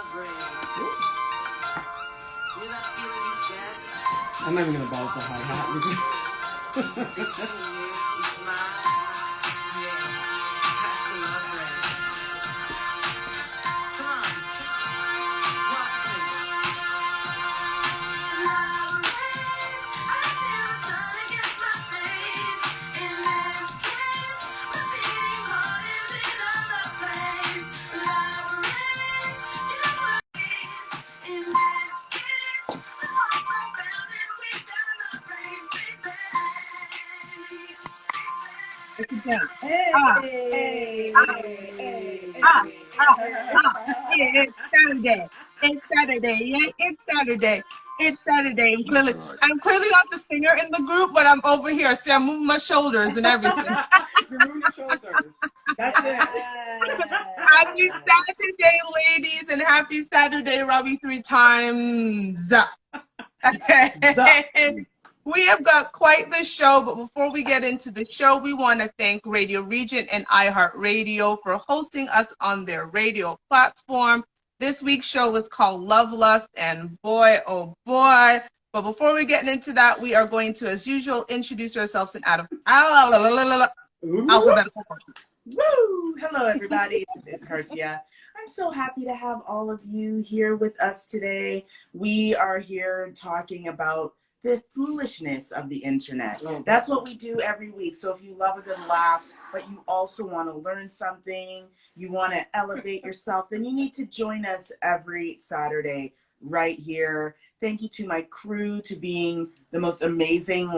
I'm not even gonna ball the hi-hat. It's Saturday. It's Saturday. Yeah, it's Saturday. It's Saturday. I'm clearly not the singer in the group, but I'm over here. See, I'm moving my shoulders and everything. You're moving your shoulders. That's it. Happy Saturday, ladies, and happy Saturday, Robbie, 3 times. Okay. We have got quite the show, but before we get into the show, we want to thank Radio Regent and iHeartRadio for hosting us on their radio platform. This week's show is called Love Lust, and boy, oh boy. But before we get into that, we are going to, as usual, introduce ourselves in alphabetical order. Woo! Hello, everybody. This is Garcia. I'm so happy to have all of you here with us today. We are here talking about the foolishness of the internet. That's what we do every week. So if you love a good laugh, but you also want to learn something, you want to elevate yourself, then you need to join us every Saturday right here. Thank you to my crew to being the most amazing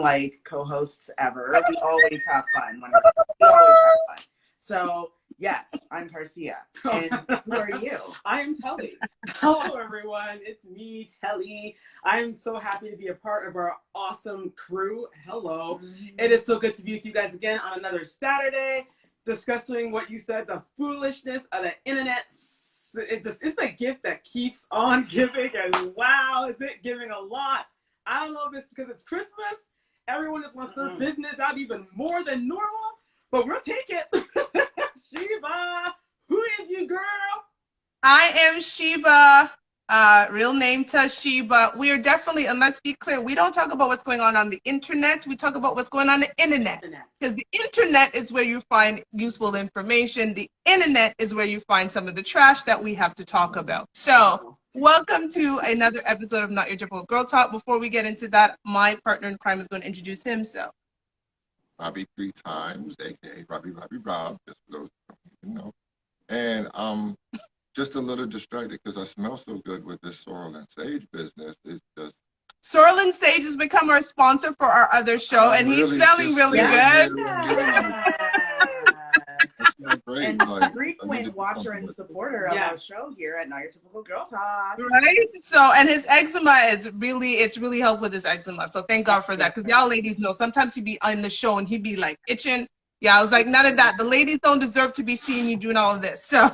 co-hosts ever. We always have fun. We always have fun. So yes, I'm Garcia. And who are you? I am Telly. Hello, everyone. It's me, Telly. I'm so happy to be a part of our awesome crew. Hello. It is so good to be with you guys again on another Saturday, discussing what you said, the foolishness of the internet. It's the gift that keeps on giving, and wow, is it giving a lot. I don't know if it's because it's Christmas. Everyone just wants their business out even more than normal, but we'll take it. Sheba, who is you, girl? I am Sheba, real name Tashiba. We are definitely, and let's be clear, we don't talk about what's going on the internet. We talk about what's going on the internet. Because the internet is where you find useful information. The internet is where you find some of the trash that we have to talk about. So, welcome to another episode of Not Your Typical Girl Talk. Before we get into that, my partner in crime is going to introduce himself. Robbie 3 times, aka Robbie Rob, just for those who don't even know. And just a little distracted because I smell so good with this sorrel and sage business. It's just Sorrel and Sage has become our sponsor for our other show, and he's smelling really good. And frequent watcher and supporter of our show here at Not Your Typical Girl Talk. Right? So, and his eczema is really, it's really helped with his eczema. So thank God for that. Because y'all ladies know, sometimes he'd be on the show and he'd be like itching. Yeah, I was like, none of that. The ladies don't deserve to be seeing you doing all of this. So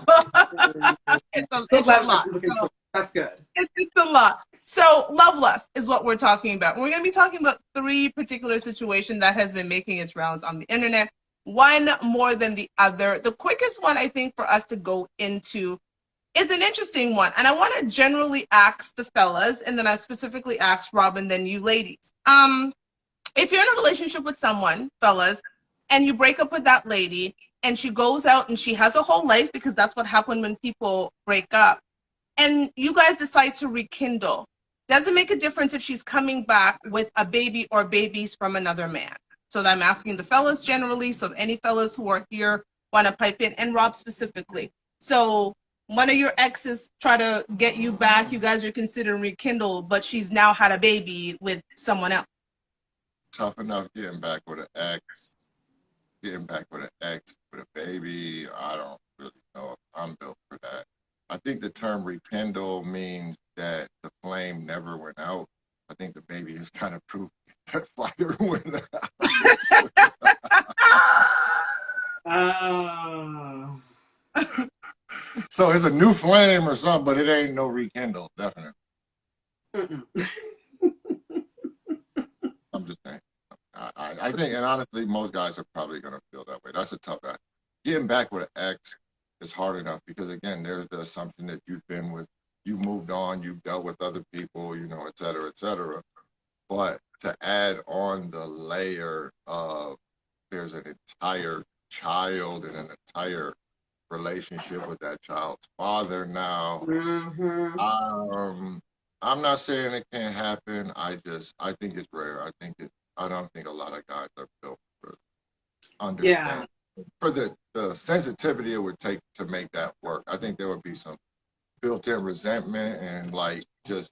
it's a lot. So, that's good. It's a lot. So Love Lust is what we're talking about. We're going to be talking about 3 particular situations that has been making its rounds on the internet. One more than the other. The quickest one, I think, for us to go into is an interesting one. And I want to generally ask the fellas, and then I specifically ask Rob and then you ladies. If you're in a relationship with someone, fellas, and you break up with that lady, and she goes out and she has a whole life, because that's what happened when people break up, and you guys decide to rekindle, doesn't make a difference if she's coming back with a baby or babies from another man. So I'm asking the fellas generally, so if any fellas who are here want to pipe in, and Rob specifically. So one of your exes try to get you back, you guys are considering rekindle, but she's now had a baby with someone else. tough enough getting back with an ex. Getting back with an ex with a baby, I don't really know if I'm built for that. I think the term rekindle means that the flame never went out. I think the baby has kind of proved that fire went out. So it's a new flame or something, but it ain't no rekindle, definitely. I'm just saying. I think, and honestly, most guys are probably going to feel that way. That's a tough act. Getting back with an ex is hard enough because, again, there's the assumption that you've been with you've moved on, you've dealt with other people, you know, et cetera, et cetera. But to add on the layer of there's an entire child and an entire relationship with that child's father now. I'm not saying it can't happen. I think it's rare. I don't think a lot of guys are built for understanding. For the sensitivity it would take to make that work. I think there would be some built-in resentment and like just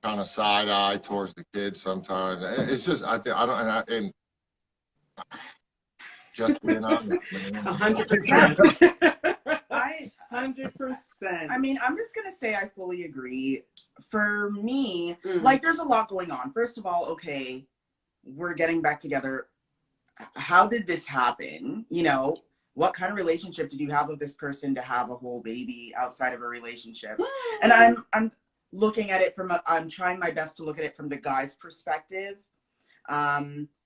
kind of side eye towards the kids sometimes. It's just and just being honest, man. 100%. I 100%. I mean, I'm just gonna say I fully agree. For me, like, there's a lot going on. First of all, okay, we're getting back together. How did this happen? You know, what kind of relationship did you have with this person to have a whole baby outside of a relationship? And I'm looking at it I'm trying my best to look at it from the guy's perspective.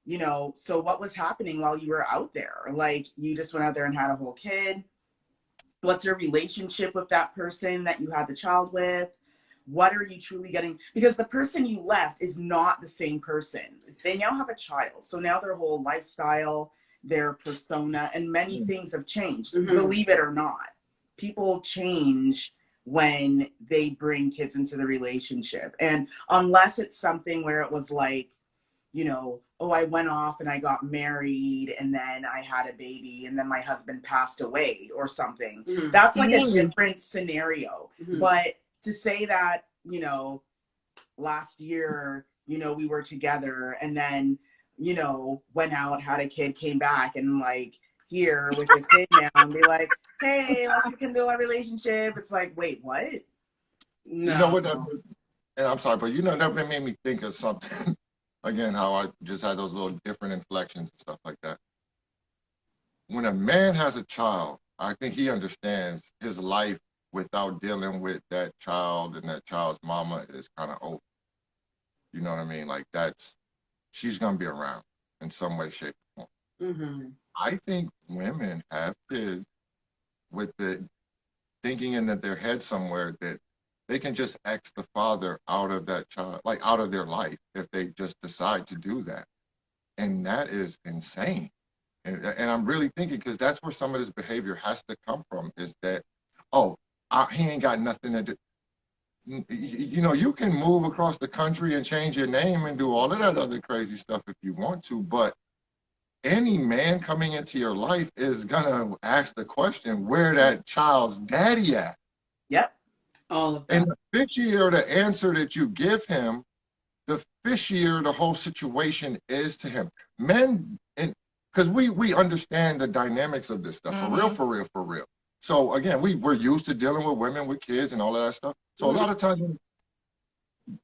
You know, so what was happening while you were out there? Like, you just went out there and had a whole kid. What's your relationship with that person that you had the child with? What are you truly getting? Because the person you left is not the same person. They now have a child. So now their whole lifestyle, their persona, and many things have changed. Believe it or not. People change when they bring kids into the relationship. And unless it's something where it was like, you know, oh, I went off and I got married and then I had a baby and then my husband passed away or something. That's like a different scenario. But to say that, you know, last year, you know, we were together and then, you know, went out, had a kid, came back, and like here with a kid now and be like, hey, let's rekindle our relationship. It's like, wait, what? No. You know what? And I'm sorry, but you know, that made me think of something. Again, how I just had those little different inflections and stuff like that. When a man has a child, I think he understands his life without dealing with that child and that child's mama is kind of over. You know what I mean? Like she's going to be around in some way, shape, or form. I think women have kids with the thinking in their head somewhere that they can just X the father out of that child, like out of their life, if they just decide to do that. And that is insane. And I'm really thinking, because that's where some of this behavior has to come from, is that, he ain't got nothing to do. You know, you can move across the country and change your name and do all of that other crazy stuff if you want to, but any man coming into your life is going to ask the question, where that child's daddy at? Yep. All of that. And the fishier the answer that you give him, the fishier the whole situation is to him. Men, and because we understand the dynamics of this stuff, for real. So again, we're used to dealing with women with kids and all of that stuff. So a lot of times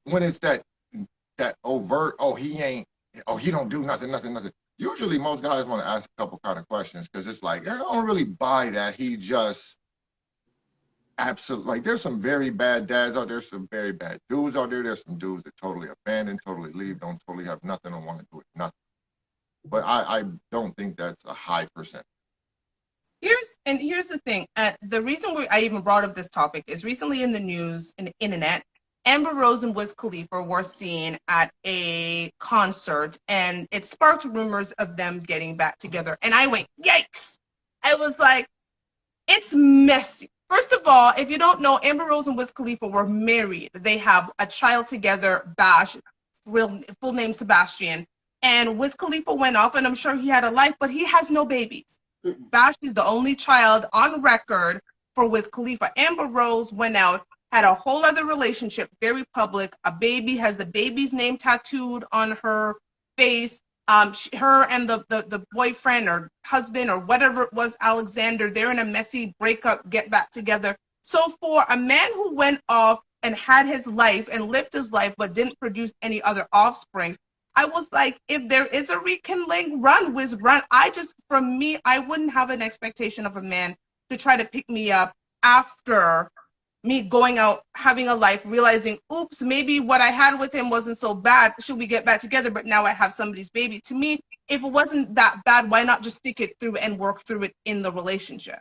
when it's that overt, he don't do nothing. Usually most guys want to ask a couple kind of questions, because it's like, I don't really buy that. He just absolutely, like, there's some very bad dads out there, some very bad dudes out there. There's some dudes that totally abandon, totally leave, don't totally have nothing, don't want to do it, nothing. But I don't think that's a high percent. Here's the thing. The reason I even brought up this topic is recently in the news, in the internet, Amber Rose and Wiz Khalifa were seen at a concert, and it sparked rumors of them getting back together. And I went, yikes! I was like, it's messy. First of all, if you don't know, Amber Rose and Wiz Khalifa were married. They have a child together, Bash, full name Sebastian. And Wiz Khalifa went off, and I'm sure he had a life, but he has no babies. Bash is the only child on record for Wiz Khalifa. Amber Rose went out, had a whole other relationship, very public. A baby, has the baby's name tattooed on her face. Her and the boyfriend or husband or whatever it was, Alexander, they're in a messy breakup, get back together. So for a man who went off and had his life and lived his life but didn't produce any other offspring, I was like, if there is a rekindling, run, Wiz, run. From me, I wouldn't have an expectation of a man to try to pick me up after me going out, having a life, realizing, oops, maybe what I had with him wasn't so bad. Should we get back together? But now I have somebody's baby. To me, if it wasn't that bad, why not just stick it through and work through it in the relationship?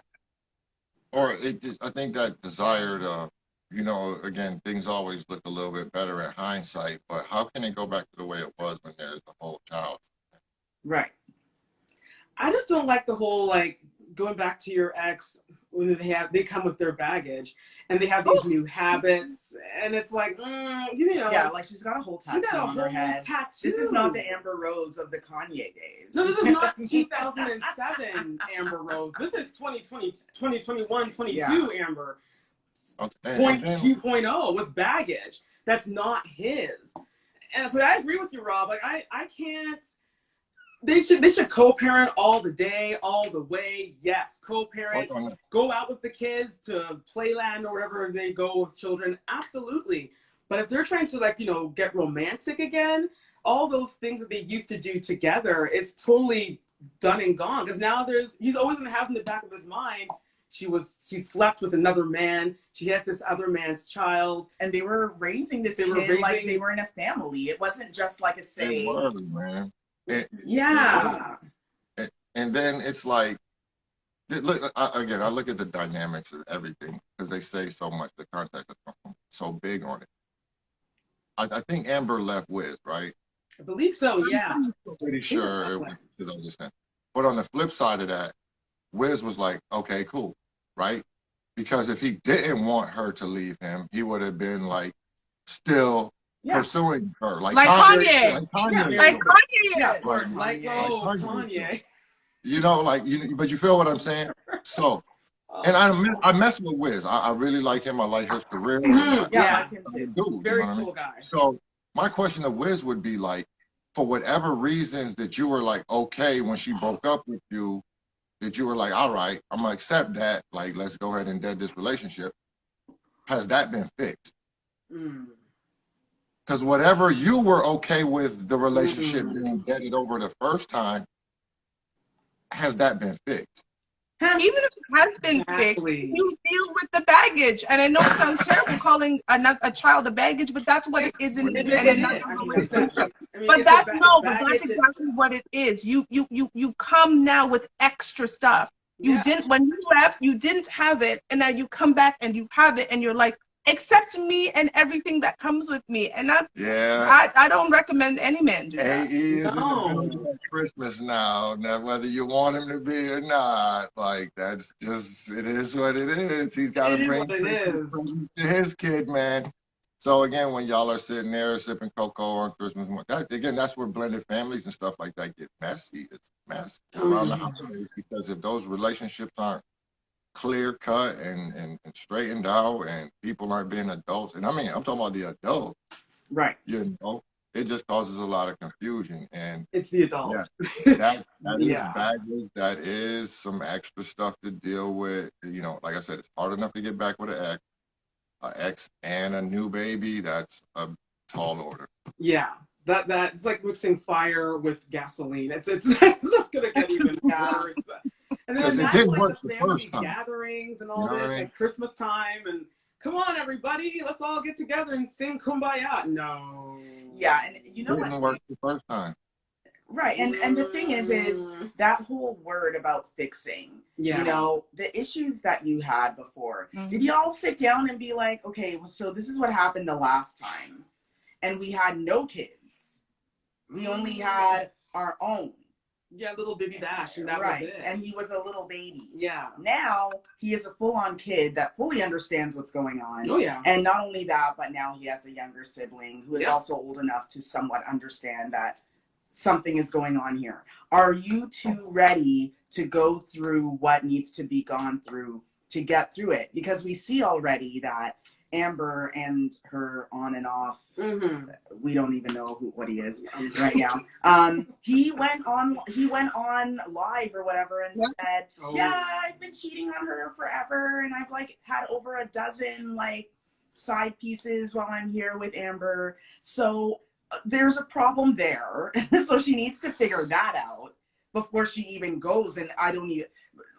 Or I think that desire to you know, again, things always look a little bit better in hindsight, but how can it go back to the way it was when there's a whole child? Right. I just don't like the whole, like, going back to your ex when they come with their baggage and they have these new habits, and it's like, you know. Yeah, like she's got a whole tattoo got a on her whole head. tattoo. This is not the Amber Rose of the Kanye days. No, this is not 2007 Amber Rose. This is 2020, 2021, 22 Yeah. Amber. Okay. 2.0 with baggage. That's not his. And so I agree with you, Rob. Like, I can't. They should co-parent all the day, all the way. Yes, co-parent. Go out with the kids to playland or wherever they go with children. Absolutely. But if they're trying to, like, you know, get romantic again, all those things that they used to do together, it's totally done and gone. Because now he's always going to have in the back of his mind, she slept with another man. She has this other man's child. And they were raising this kid like they were in a family. It wasn't just like a say. They were, man. Yeah. And then it's like, look, I look at the dynamics of everything because they say so much. The context is so big on it. I think Amber left Wiz, right? I believe so, yeah. I'm pretty sure it was 2010. But on the flip side of that, Wiz was like, okay, cool, right? Because if he didn't want her to leave him, he would have been like still pursuing her. Like Kanye. Like Kanye. You know, like, but you feel what I'm saying? So, and I mess with Wiz. I really like him. I like his career. Yeah, I like him too. Dude, very cool guy. So my question to Wiz would be like, for whatever reasons that you were like, okay, when she broke up with you, that you were like, all right, I'm gonna accept that. Like, let's go ahead and dead this relationship. Has that been fixed? Because whatever you were okay with the relationship being deaded over the first time, has that been fixed? Even if it has been fixed, you deal with the baggage. And I know it sounds terrible calling a child a baggage, but that's what it is in But that's exactly what it is. You come now with extra stuff. You didn't, when you left, you didn't have it, and now you come back and you have it, and you're like, accept me and everything that comes with me. And I don't recommend any man do that. He is in the middle of Christmas now whether you want him to be or not. Like, that's just, it is what it is. He's got to bring Christmas to his kid, man. So again, when y'all are sitting there sipping cocoa on Christmas, that's where blended families and stuff like that get messy. It's messy around the holidays, because if those relationships aren't clear cut and straightened out, and people aren't being adults, and I mean, I'm talking about the adults, right? You know, it just causes a lot of confusion, and it's the adults. That is baggage. That is some extra stuff to deal with. You know, like I said, it's hard enough to get back with an ex and a new baby. That's a tall order. Yeah. That's like mixing fire with gasoline. It's just gonna get even worse. And then imagine like the family gatherings and all this, like Christmas time, and come on everybody, let's all get together and sing Kumbaya. No. Yeah, and you know what? It didn't work the first time. Right, and the thing is that whole word about fixing. You know, the issues that you had before. Did you all sit down and be like, okay, well, so this is what happened the last time, and we had no kids. We only had our own. Yeah, little baby Dash, and that was it. And he was a little baby. Yeah. Now he is a full-on kid that fully understands what's going on. Oh yeah. And not only that, but now he has a younger sibling who is also old enough to somewhat understand that something is going on here. Are you two ready to go through what needs to be gone through to get through it? Because we see already that Amber and her on and off, we don't even know what he is right now. He went on live or whatever and said, yeah, I've been cheating on her forever, and I've like had over a dozen like side pieces while I'm here with Amber. So there's a problem there. So she needs to figure that out before she even goes. And I don't even,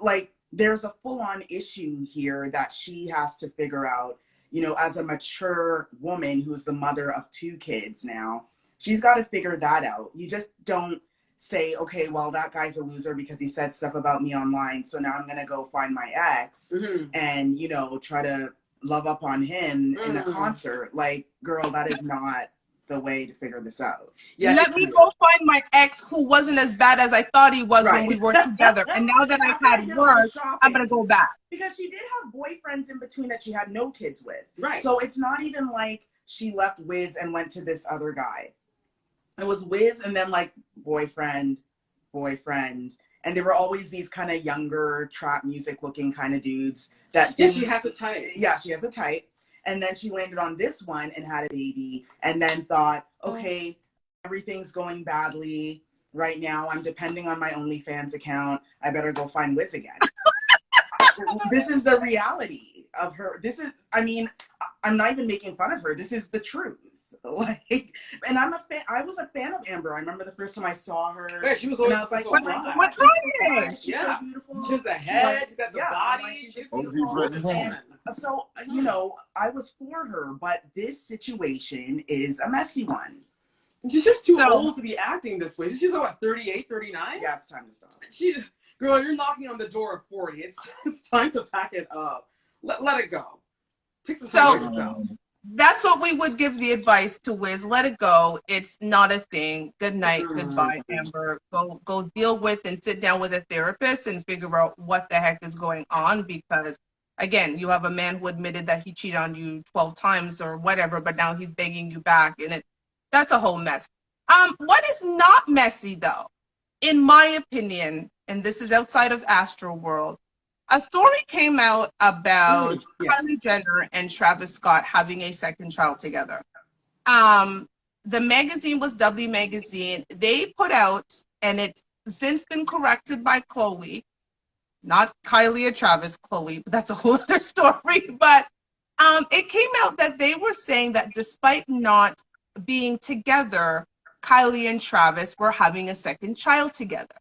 like, there's a full-on issue here that she has to figure out. You know, as a mature woman who's the mother of 2 kids now, she's got to figure that out. You just don't say, okay, well, that guy's a loser because he said stuff about me online, so now I'm going to go find my ex and, you know, try to love up on him in a concert. Like, girl, that is not the way to figure this out. Yeah, let me go find my ex who wasn't as bad as I thought he was when we were together. And now that I've had work, I'm going to go back. Because she did have boyfriends in between that she had no kids with. Right. So it's not even like she left Wiz and went to this other guy. It was Wiz and then like boyfriend. And there were always these kind of younger trap music looking kind of dudes that didn't. Yeah, she has a type. Yeah, she has a type. And then she landed on this one and had a baby and then thought, okay, everything's going badly right now. I'm depending on my OnlyFans account. I better go find Wiz again. This is the reality of her. This is, I mean, I'm not even making fun of her. This is the truth. Like, and I'm a fan. I was a fan of Amber. I remember the first time I saw her. Yeah, she was always, and I was like, so oh my God, what's wrong? she's so beautiful. She has the head, she's got the body, like, she's just beautiful. and so, you know, I was for her, but this situation is a messy one. She's just too old to be acting this way. She's like, what, 38, 39? Yeah, it's time to stop. Girl, you're knocking on the door of 40. It's time to pack it up. Let it go. Take some time for yourself. That's what we would give the advice to Wiz. Let it go. It's not a thing. Good night. Goodbye, Amber. Go deal with and sit down with a therapist and figure out what the heck is going on, because again, you have a man who admitted that he cheated on you 12 times or whatever, but now he's begging you back, and that's a whole mess. What is not messy though, in my opinion, and this is outside of Astro World, a story came out about Kylie Jenner and Travis Scott having a second child together. The magazine was W Magazine. They put out, and it's since been corrected by Chloe, not Kylie or Travis, Chloe, but that's a whole other story. But it came out that they were saying that despite not being together, Kylie and Travis were having a second child together.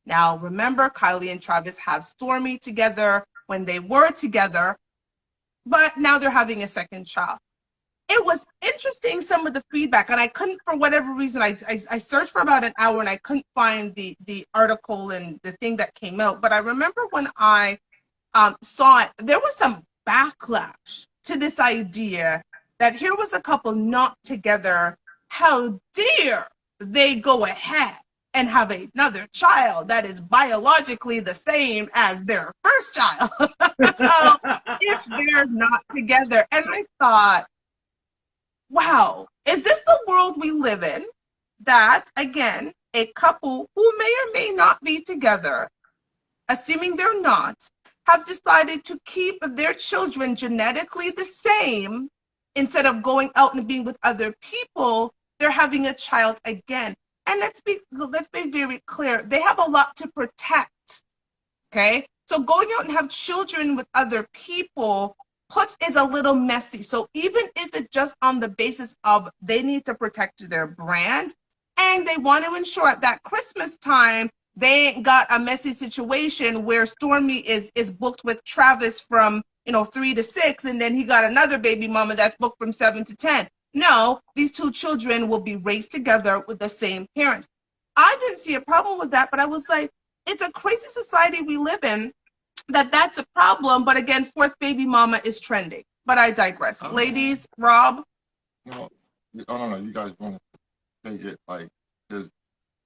Now, remember, Kylie and Travis have Stormy together when they were together, but now they're having a second child. It was interesting, some of the feedback, and I couldn't, for whatever reason, I searched for about an hour and I couldn't find the article and the thing that came out. But I remember when I saw it, there was some backlash to this idea that here was a couple not together. How dare they go ahead and have another child that is biologically the same as their first child if they're not together. And I thought, wow, is this the world we live in? That, again, a couple who may or may not be together, assuming they're not, have decided to keep their children genetically the same. Instead of going out and being with other people, they're having a child again. And let's be very clear. They have a lot to protect, okay? So going out and have children with other people is a little messy. So even if it's just on the basis of they need to protect their brand and they want to ensure at that Christmas time, they ain't got a messy situation where Stormy is booked with Travis from 3 to 6, and then he got another baby mama that's booked from 7 to 10. No, these two children will be raised together with the same parents. I didn't see a problem with that, but I was like, it's a crazy society we live in that's a problem. But again, fourth baby mama is trending. But I digress. Ladies, Rob? No, I don't know. You guys want to take it like, because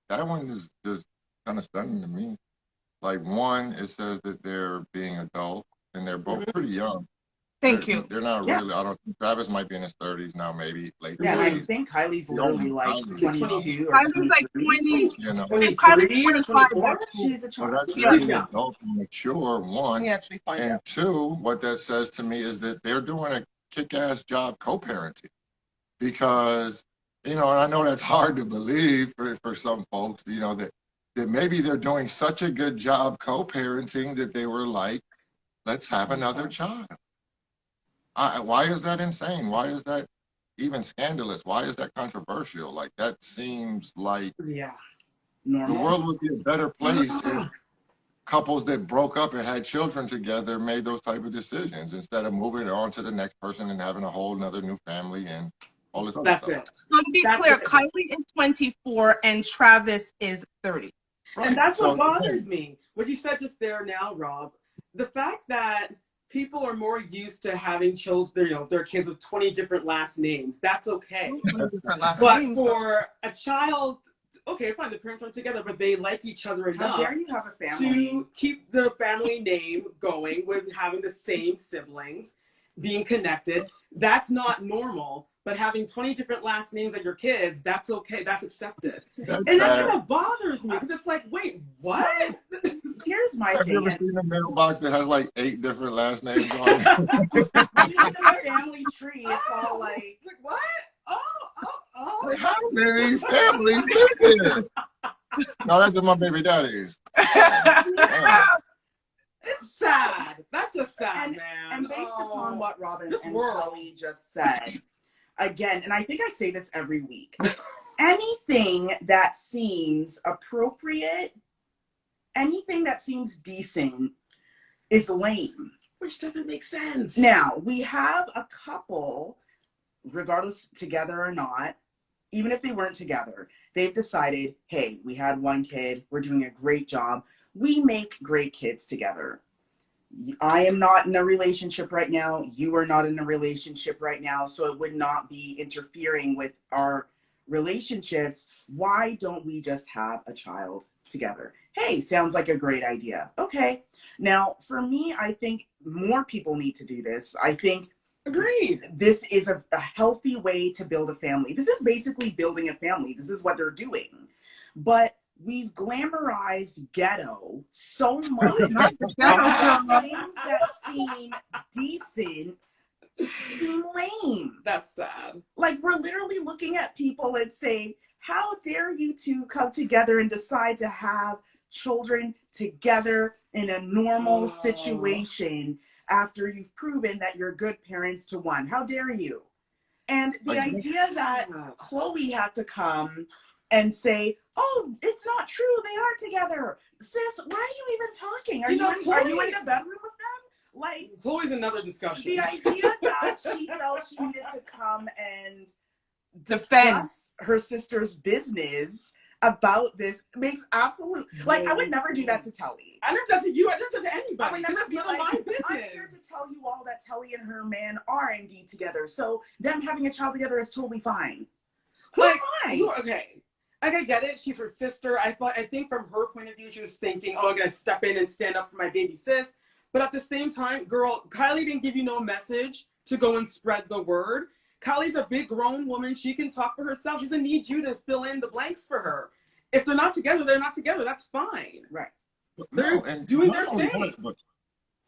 that one is just kind of stunning to me. Like, one, it says that they're being adult, and they're both pretty young. Thank you. They're not really, I don't think Travis might be in his 30s now, maybe late 30s. Yeah, and I think Kylie's literally like 22 or Kylie's like 20. You know, 23 or 24? She's a so child. that's very adult and mature, one. We actually find And out. two, what that says to me is that they're doing a kick-ass job co-parenting. Because, and I know that's hard to believe for some folks, that maybe they're doing such a good job co-parenting that they were like, let's have another child. Why is that insane? Why is that even scandalous? Why is that controversial? Like, that seems like Normal. the world would be a better place if couples that broke up and had children together made those type of decisions instead of moving on to the next person and having a whole another new family and all this other stuff. That's it. So to be clear, Kylie is 24 and Travis is 30. Right. And that's what bothers me. What you said just there now, Rob, the fact that people are more used to having children, you know, their kids with 20 different last names. That's okay. But for a child, okay, fine, the parents aren't together, but they like each other enough. How dare you have a family? To keep the family name going with having the same siblings, being connected. That's not normal. But having 20 different last names at your kids, that's okay. That's accepted. And that kind of bothers me because it's like, wait, what? Here's my Have thing. you ever seen a mailbox that has like 8 different last names on it? In the family tree, it's all like what? Oh. Like, how many families live here? No, that's just my baby daddies. It's sad. That's just sad, man. And based upon what Robin and world. Tully just said, again, and I think I say this every week, anything that seems appropriate, anything that seems decent is lame. Which doesn't make sense. Now, we have a couple, regardless together or not, even if they weren't together, they've decided, hey, we had one kid, we're doing a great job. We make great kids together. I am not in a relationship right now. You are not in a relationship right now. So it would not be interfering with our relationships. Why don't we just have a child together? Hey, sounds like a great idea. Okay. Now, for me, I think more people need to do this. I think agreed. This is a healthy way to build a family. This is basically building a family. This is what they're doing. But we've glamorized ghetto so much. Things that seem decent seem lame. That's sad. Like, we're literally looking at people and say, how dare you two come together and decide to have children together in a normal situation after you've proven that you're good parents to one? How dare you? And the idea that Chloe had to come and say, oh, it's not true, they are together. Sis, why are you even talking? Are you in the bedroom with them? Like, Chloe's another discussion. The idea that she felt she needed to come and defend her sister's business about this makes absolute, like, I would never do that to Telly. I never do that to you. I never do that to anybody. I would never be like, my business. I'm here to tell you all that Telly and her man are indeed together. So them having a child together is totally fine. Who am I? Okay. Like, I get it. She's her sister. I think from her point of view, she was thinking, oh, I'm going to step in and stand up for my baby sis. But at the same time, girl, Kylie didn't give you no message to go and spread the word. Kylie's a big grown woman. She can talk for herself. She doesn't need you to fill in the blanks for her. If they're not together, they're not together. That's fine. Right. They're doing their thing.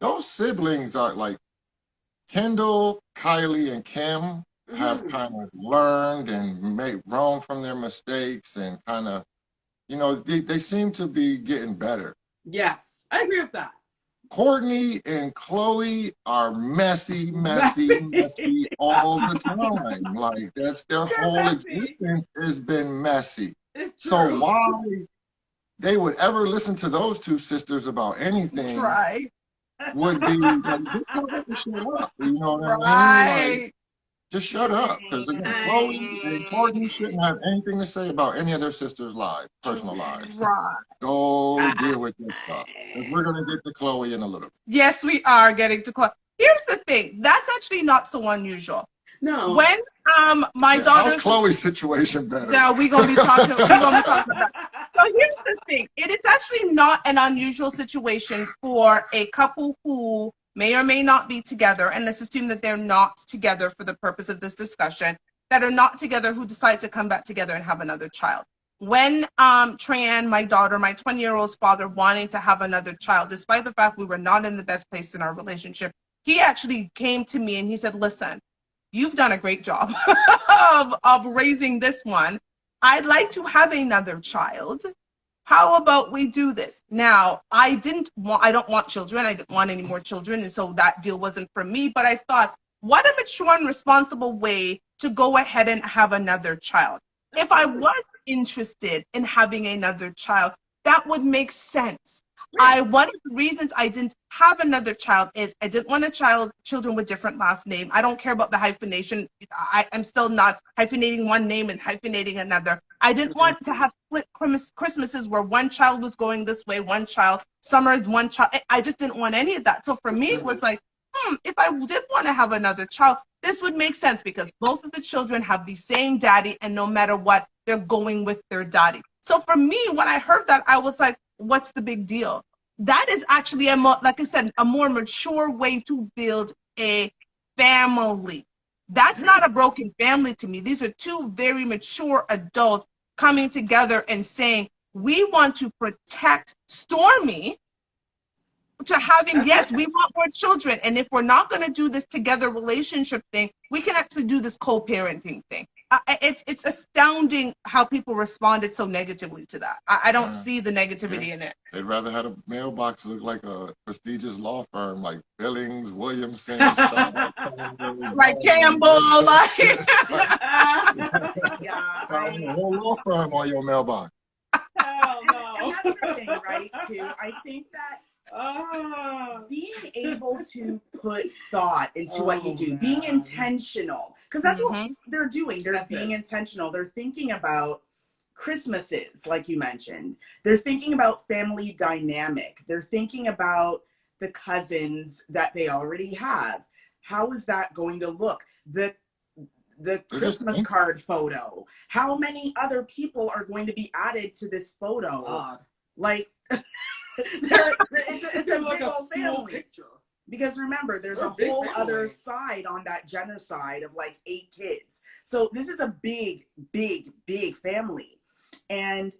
Those siblings are like Kendall, Kylie, and Kim have kind of learned and grown from their mistakes and kind of, you know, they seem to be getting better. Yes, I agree with that. Courtney and Chloe are messy all the time. Like, that's their whole existence has been messy. It's true. So why they would ever listen to those two sisters about anything would be like, just tell them to shut up. You know what I mean? Like, just shut up, because Chloe and Courtney shouldn't have anything to say about any of their sisters' lives, personal lives. Right. Go deal with this stuff. We're going to get to Chloe in a little bit. Yes, we are getting to Chloe. Here's the thing. That's actually not so unusual. No. When my daughter's Chloe's situation better. Yeah, we're gonna be talking about that. So here's the thing. It is actually not an unusual situation for a couple who may or may not be together, and let's assume that they're not together for the purpose of this discussion, that are not together, who decide to come back together and have another child. When Tran, my daughter, my 20-year-old's father, wanting to have another child, despite the fact we were not in the best place in our relationship, he actually came to me and he said, listen, you've done a great job of raising this one. I'd like to have another child. How about we do this? Now, I don't want children. I didn't want any more children. And so that deal wasn't for me. But I thought, what a mature and responsible way to go ahead and have another child. If I was interested in having another child, that would make sense. One of the reasons I didn't have another child is I didn't want children with different last name. I don't care about the hyphenation. I'm still not hyphenating one name and hyphenating another. I didn't want to have split Christmases where one child was going this way, one child, summers, one child. I just didn't want any of that. So for me, it was like, if I did want to have another child, this would make sense because both of the children have the same daddy, and no matter what, they're going with their daddy. So for me, when I heard that, I was like, what's the big deal? That is actually, like I said, a more mature way to build a family. That's not a broken family to me. These are two very mature adults coming together and saying, we want to protect Stormy to having, yes, we want more children. And if we're not going to do this together relationship thing, we can actually do this co-parenting thing. It's astounding how people responded so negatively to that. I don't see the negativity in it. They'd rather have a mailbox look like a prestigious law firm like Billings, Williamson, like Campbell, like Yeah, a whole law firm on your mailbox. Hell no. And that's the thing, right, too. I think that being able to put thought into what you do, being intentional, because that's what they're doing. They're being intentional. They're thinking about Christmases, like you mentioned. They're thinking about family dynamic. They're thinking about the cousins that they already have. How is that going to look? The Christmas card photo. How many other people are going to be added to this photo? Like, it's a big old family. Because remember, there's a whole other side on that genocide of like 8 kids. So this is a big, big, big family. And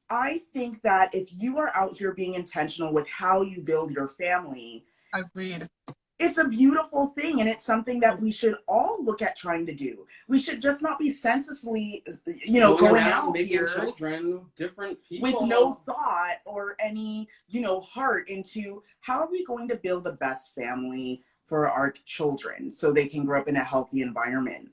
I think that if you are out here being intentional with how you build your family, agreed, it's a beautiful thing, and it's something that we should all look at trying to do. We should just not be senselessly, going out here children, different people with no thought or any, heart into how are we going to build the best family for our children so they can grow up in a healthy environment.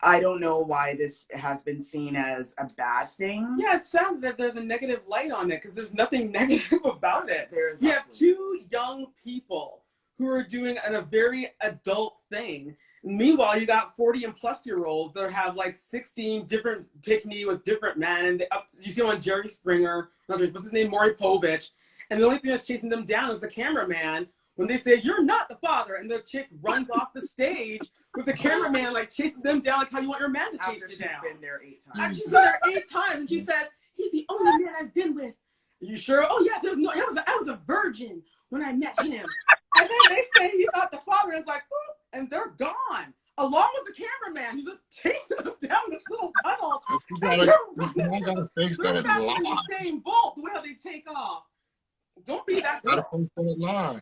I don't know why this has been seen as a bad thing. Yeah, it's sad that there's a negative light on it because there's nothing negative about it. You have 2 young people who are doing a very adult thing. Meanwhile, you got 40 and plus year olds that have like 16 different pick-me with different men. And you see them on Jerry Springer, what's his name, Maury Povich. And the only thing that's chasing them down is the cameraman when they say, "You're not the father." And the chick runs off the stage with the cameraman like chasing them down like how you want your man to chase you down. After she's been there 8 times. After she's been there 8 times. And she says, "He's the only man I've been with." Are you sure? "Oh yeah, I was a virgin when I met him." And then they say he's not the father, and it's like, "Whoop," and they're gone. Along with the cameraman, he's just chasing them down this little tunnel. They're back in the same bolt, the way how they take off. Don't be that girl. Got to face that line.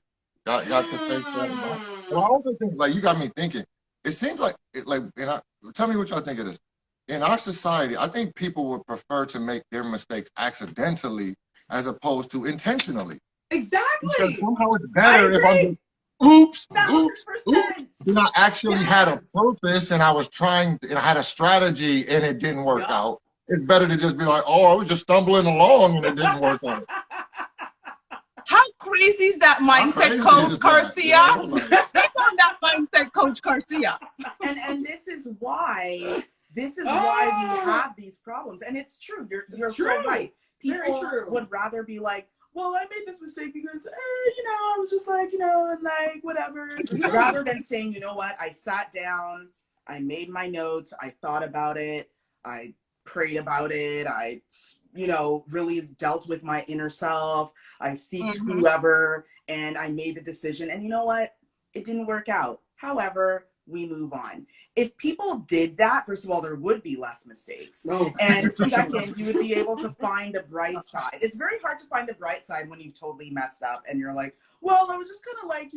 Well, I also think, like, you got me thinking. It seems like, tell me what y'all think of this. In our society, I think people would prefer to make their mistakes accidentally as opposed to intentionally. Exactly. Because somehow it's better if I'm just, oops. Then I actually had a purpose and I was trying, and I had a strategy and it didn't work out. It's better to just be like, "Oh, I was just stumbling along and it didn't work out." How crazy is that mindset, Coach Garcia? Take on that mindset, Coach Garcia. And this is why we have these problems. And it's true. You're so right. People would rather be like, "Well, I made this mistake because, I was just like, and like, whatever." Rather than saying, "You know what? I sat down, I made my notes, I thought about it, I prayed about it, I, really dealt with my inner self, I seeked whoever, and I made the decision. And you know what? It didn't work out. However, we move on." If people did that, first of all, there would be less mistakes. And second, you would be able to find the bright side. It's very hard to find the bright side when you've totally messed up and you're like, "Well, I was just kind of like,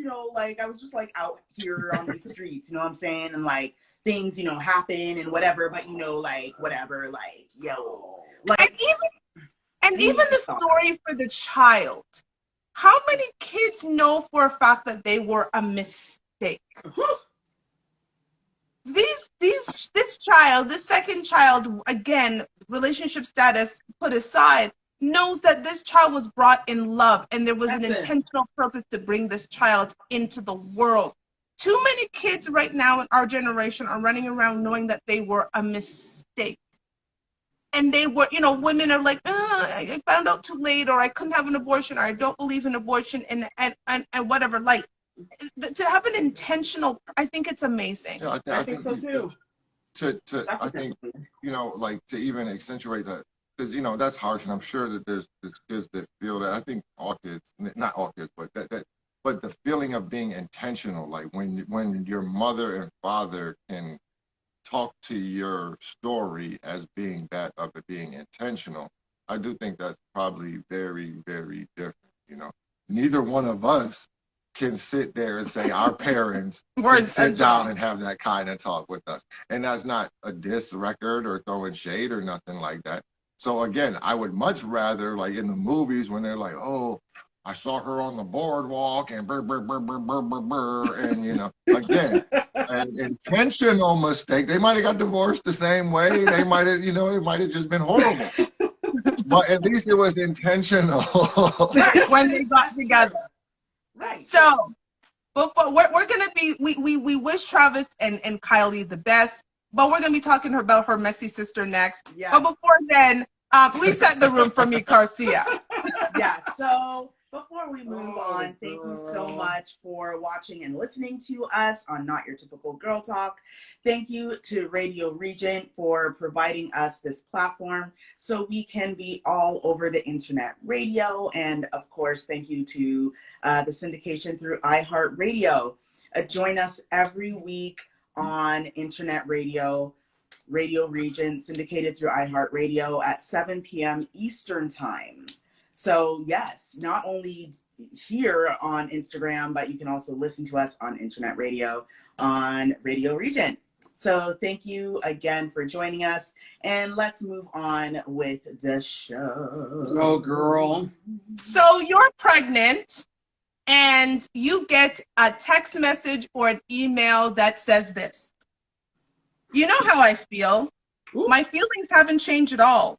I was just like out here on these streets, you know what I'm saying? And like things, happen and whatever, but like whatever, like, yo." Like, even the story for the child. How many kids know for a fact that they were a mistake? This second child, again, relationship status put aside, knows that this child was brought in love and there was an intentional purpose to bring this child into the world. Too many kids right now in our generation are running around knowing that they were a mistake. And they were, women are like, I found out too late, or I couldn't have an abortion, or I don't believe in abortion, and whatever. Like, to have an intentional, I think it's amazing. Yeah, I think so too. I think, you know, like to even accentuate that, because, you know, that's harsh, and I'm sure that there's kids that feel that. I think all kids, not all kids, but but the feeling of being intentional, like when your mother and father can talk to your story as being that of it being intentional, I do think that's probably very, very different. You know, neither one of us can sit there and say our parents We're can sit down intentional. and have that kind of talk with us. And that's not a diss record or throwing shade or nothing like that. So again, I would much rather, like in the movies when they're like, oh, I saw her on the boardwalk and brr, brr, brr, brr, brr, brr, brr, and, you know, again, an intentional mistake. They might have got divorced the same way. They might have, you know, it might have just been horrible. But at least it was intentional. When they got together. Right. So before we're gonna be we wish Travis and Kylie the best, but we're gonna be talking about her messy sister next. Yes. But before then, reset the room for me, Garcia. Yeah, so before we move on, thank you so much for watching and listening to us on Not Your Typical Girl Talk. Thank you to Radio Regent for providing us this platform so we can be all over the internet radio. And of course, thank you to the syndication through iHeartRadio. Join us every week on internet radio, Radio Regent, syndicated through iHeartRadio at 7 p.m. Eastern Time. So yes, not only here on Instagram, but you can also listen to us on internet radio on Radio Regent. So thank you again for joining us, and let's move on with the show. Oh, girl. So you're pregnant and you get a text message or an email that says this. You know how I feel. Ooh. My feelings haven't changed at all.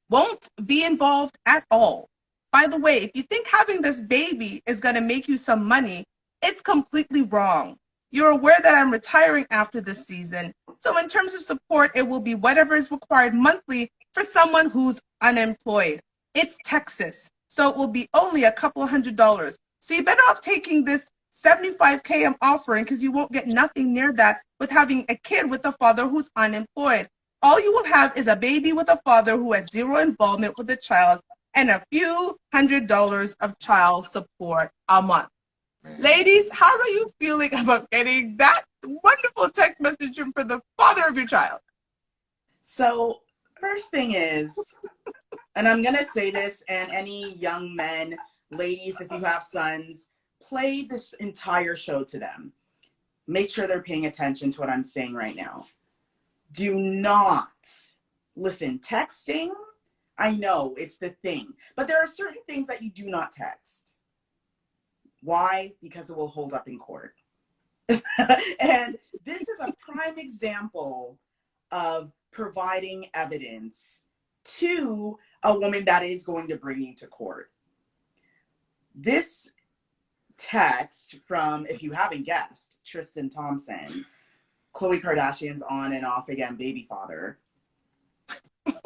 Won't be involved at all. By the way, if you think having this baby is going to make you some money, it's completely wrong. You're aware that I'm retiring after this season. So in terms of support, it will be whatever is required monthly for someone who's unemployed. It's Texas, so it will be only a couple $100. So you better off taking this $75K I'm offering, because you won't get nothing near that with having a kid with a father who's unemployed. All you will have is a baby with a father who has zero involvement with the child and a few $100 of child support a month. Ladies, how are you feeling about getting that wonderful text message from the father of your child? So first thing is, and I'm going to say this, and any young men, ladies, if you have sons, play this entire show to them. Make sure they're paying attention to what I'm saying right now. Do not listen. Texting, I know it's the thing, but there are certain things that you do not text. Why? Because it will hold up in court. And this is a prime example of providing evidence to a woman that is going to bring you to court. This text from, if you haven't guessed, Tristan Thompson, Khloe Kardashian's on and off again baby father.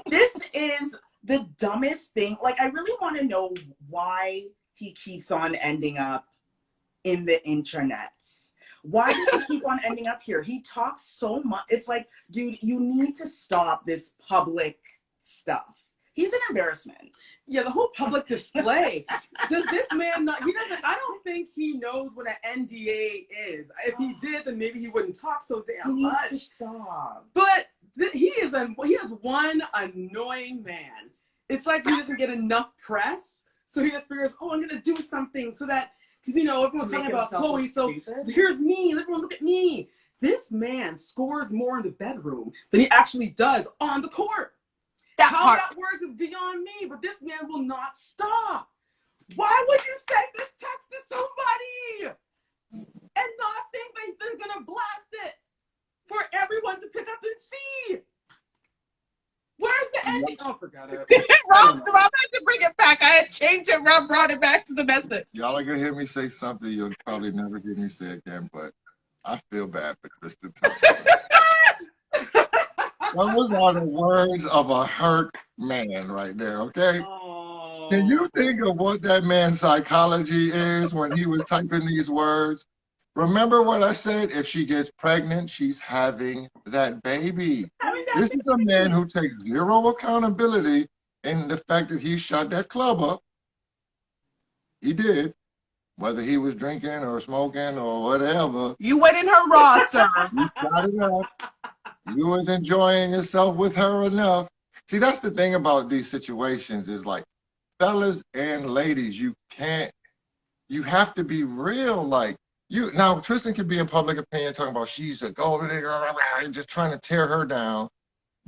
This is the dumbest thing. Like, I really want to know why he keeps on ending up in the intranets. Why does he keep on ending up here? He talks so much. It's like, dude, you need to stop this public stuff. He's an embarrassment. Yeah, the whole public display. Does this man not? He doesn't. I don't think he knows what an NDA is. If he did, then maybe he wouldn't talk so damn much. He needs to stop. But he is one annoying man. It's like he doesn't get enough press, so he just figures, oh, I'm gonna do something so that, because everyone's talking about Khloe, so here's me. Everyone look at me. This man scores more in the bedroom than he actually does on the court. How that works is beyond me, but this man will not stop. Why would you send this text to somebody and not think they're going to blast it for everyone to pick up and see? Where's the ending? Oh, I forgot it. Rob had to bring it back. I had changed it. Rob brought it back to the message. Y'all are going to hear me say something you'll probably never hear me say again, but I feel bad for Tristan Thompson. Those are the words of a hurt man right there, okay? Oh. Can you think of what that man's psychology is when he was typing these words? Remember what I said? If she gets pregnant, she's having that baby. This is a man who takes zero accountability in the fact that he shot that club up. He did. Whether he was drinking or smoking or whatever. You went in her raw, sir. You shot it up. You was enjoying yourself with her enough. See, that's the thing about these situations is like, fellas and ladies, you have to be real. Like, now Tristan could be in public opinion talking about she's a gold digger, just trying to tear her down.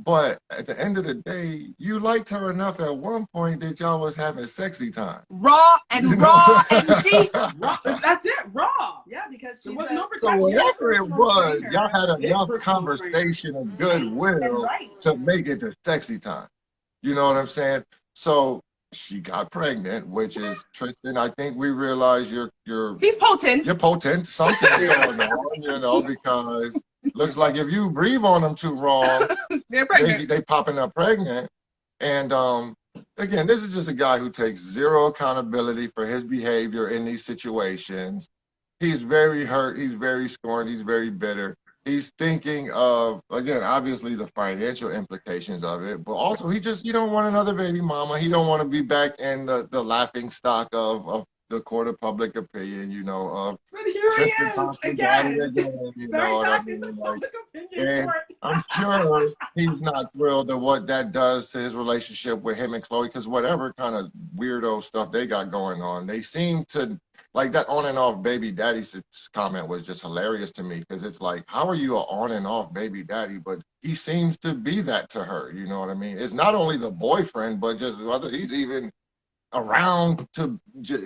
But at the end of the day, you liked her enough at one point that y'all was having sexy time. Raw and raw and deep. That's it, raw. Yeah, because There she's was no a, So protection. whatever it personal was, trainer. y'all had His enough personal conversation and and goodwill right. to make it the sexy time. You know what I'm saying? So she got pregnant, which is Tristan. I think we realize you're He's potent. You're potent. Something's going on, you know, because looks like if you breathe on them too wrong, They're pregnant. they popping up pregnant. And again, this is just a guy who takes zero accountability for his behavior in these situations. He's very hurt. He's very scorned. He's very bitter. He's thinking of, again, obviously the financial implications of it, but also he don't want another baby mama. He don't want to be back in the laughing stock of the court of public opinion, you know, But here Tristan he is Thompson, again. you Back know what I in the mean? Like, public opinion and court. I'm sure he's not thrilled at what that does to his relationship with him and Chloe, because whatever kind of weirdo stuff they got going on, they seem to, like that on and off baby daddy comment was just hilarious to me, because it's like, how are you an on and off baby daddy? But he seems to be that to her, you know what I mean? It's not only the boyfriend, but just whether he's even around to,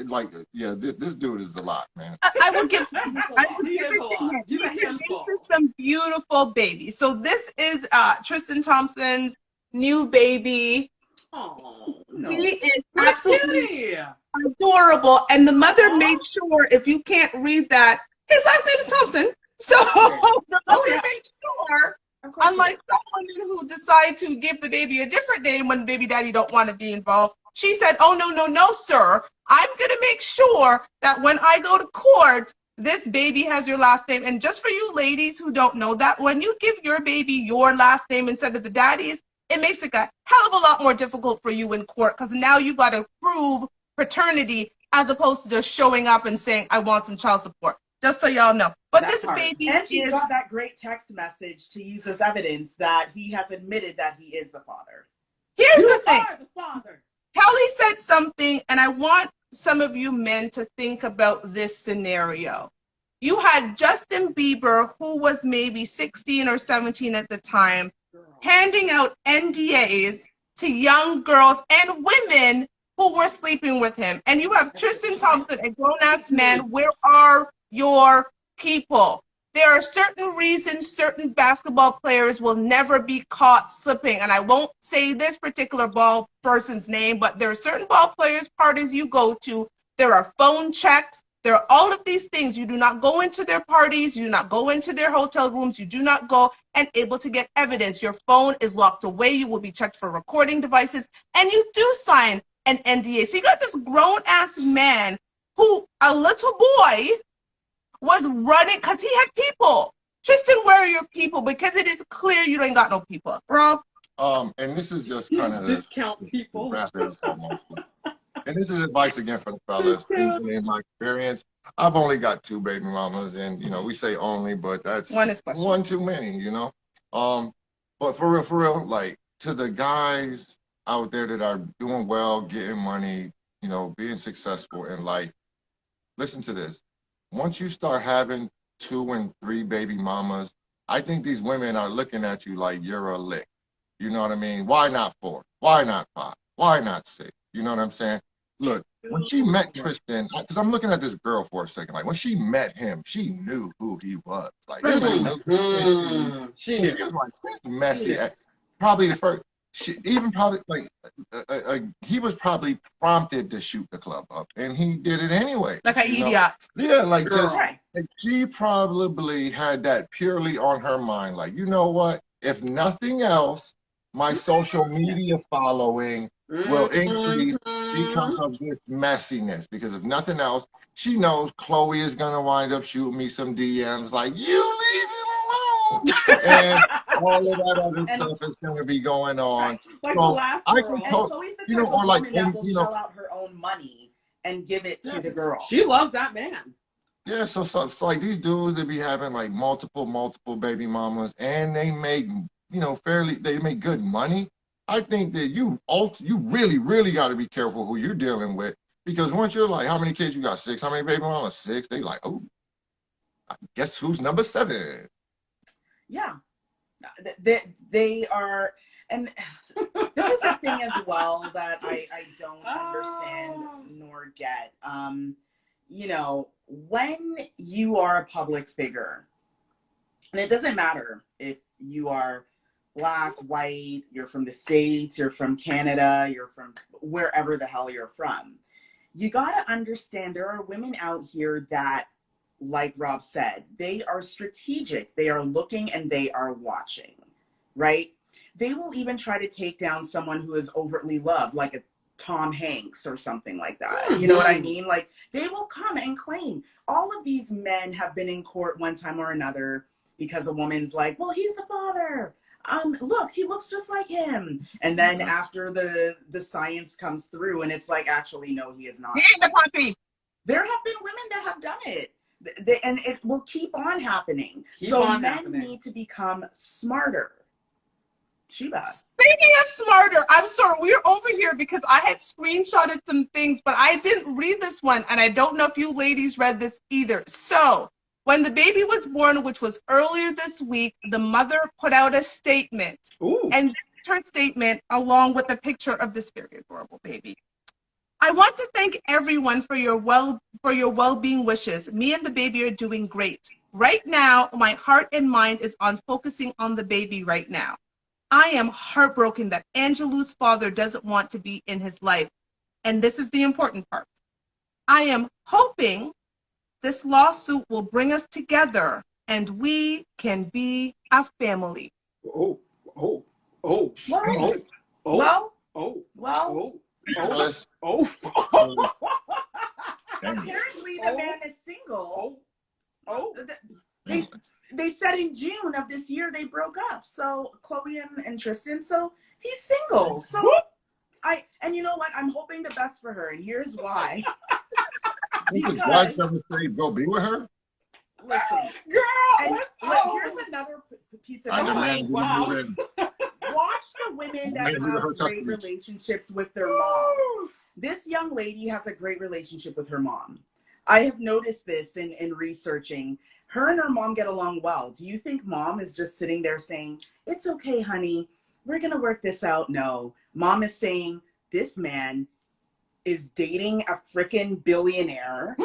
like, yeah, this dude is a lot, man. I will give He is a lot. He's a handful. some beautiful babies. So this is Tristan Thompson's new baby. Oh, No. He is what a absolutely kitty. adorable. And the mother made sure, if you can't read that, his last name is Thompson. So the mother made sure, unlike someone who decide to give the baby a different name when baby daddy don't want to be involved, she said, oh, no, sir. I'm going to make sure that when I go to court, this baby has your last name. And just for you ladies who don't know that, when you give your baby your last name instead of the daddy's, it makes it a hell of a lot more difficult for you in court, because now you got to prove paternity as opposed to just showing up and saying, I want some child support. Just so y'all know. But this baby and she's got that great text message to use as evidence that he has admitted that he is the father. Here's You the thing. are the father. Kelly said something, and I want some of you men to think about this scenario. You had Justin Bieber, who was maybe 16 or 17 at the time, handing out NDAs to young girls and women who were sleeping with him. And you have Tristan Thompson, a grown-ass man. Where are your people? There are certain reasons certain basketball players will never be caught slipping. And I won't say this particular ball person's name, but there are certain ball players' parties you go to. There are phone checks. There are all of these things. You do not go into their parties. You do not go into their hotel rooms. You do not go and able to get evidence. Your phone is locked away. You will be checked for recording devices. And you do sign an NDA. So you got this grown-ass man who, a little boy, was running because he had people. Tristan, where are your people? Because it is clear you ain't got no people. Rob? And this is just kind of discount people. Wrap it up. And this is advice again for the fellas. In my experience, I've only got 2 baby mamas, and you know, we say only, but that's one too many, you know. But for real, like, to the guys out there that are doing well, getting money, you know, being successful in life, listen to this. Once you start having 2 and 3 baby mamas, I think these women are looking at you like you're a lick. You know what I mean? Why not 4? Why not 5? Why not 6? You know what I'm saying? Look, when she met Tristan, because I'm looking at this girl for a second, like when she met him, she knew who he was. Like, she was like messy. Probably the first, he was probably prompted to shoot the club up, and he did it anyway. Like an idiot. Yeah, like just, like, she probably had that purely on her mind. Like, you know what? If nothing else, my social media following will increase because of this messiness. Because if nothing else, she knows Chloe is gonna wind up shooting me some DMs like, "You leave it alone," and all of that other stuff is gonna be going on. Like So the last I girl. can And Chloe's the you type know, of or like, woman that will you know, shell out her own money and give it to the girl. She loves that man. yeah. So it's like these dudes that be having like multiple baby mamas, and they make, you know, they make good money. I think that you really got to be careful who you're dealing with, because once you're like, how many kids you got? 6? How many baby mamas? 6. They like, oh, I guess who's number 7? Yeah, they are, and this is the thing as well that I don't understand nor get. You know, when you are a public figure, and it doesn't matter if you are Black, white, you're from the States, you're from Canada, you're from wherever the hell you're from, you got to understand there are women out here that, like Rob said, they are strategic. They are looking and they are watching, right? They will even try to take down someone who is overtly loved, like a Tom Hanks or something like that. You know what I mean? Like, they will come and claim. All of these men have been in court one time or another because a woman's like, well, he's the father. Look, he looks just like him. And then after the science comes through and it's like, actually, no, he is not. He ain't the puppy. There have been women that have done it. And it will keep on happening. Men need to become smarter. Sheba. Speaking of smarter, I'm sorry, we're over here because I had screenshotted some things, but I didn't read this one, and I don't know if you ladies read this either. So, when the baby was born, which was earlier this week, the mother put out a statement. Ooh. And this is her statement along with a picture of this very adorable baby. I want to thank everyone for your well-being wishes. Me and the baby are doing great. Right now, my heart and mind is on focusing on the baby right now. I am heartbroken that Angelou's father doesn't want to be in his life. And this is the important part. I am hoping this lawsuit will bring us together and we can be a family. Oh. Well, apparently the man is single. They said in June of this year they broke up. So Chloe and Tristan, so he's single. So and you know what? I'm hoping the best for her, and here's why. Because go be with her. Listen, girl. And here's another piece of advice. Wow. Watch the women that have great relationships with their mom. This young lady has a great relationship with her mom. I have noticed this in researching. Her and her mom get along well. Do you think mom is just sitting there saying, it's okay, honey, we're going to work this out? No. Mom is saying, this man is dating a freaking billionaire.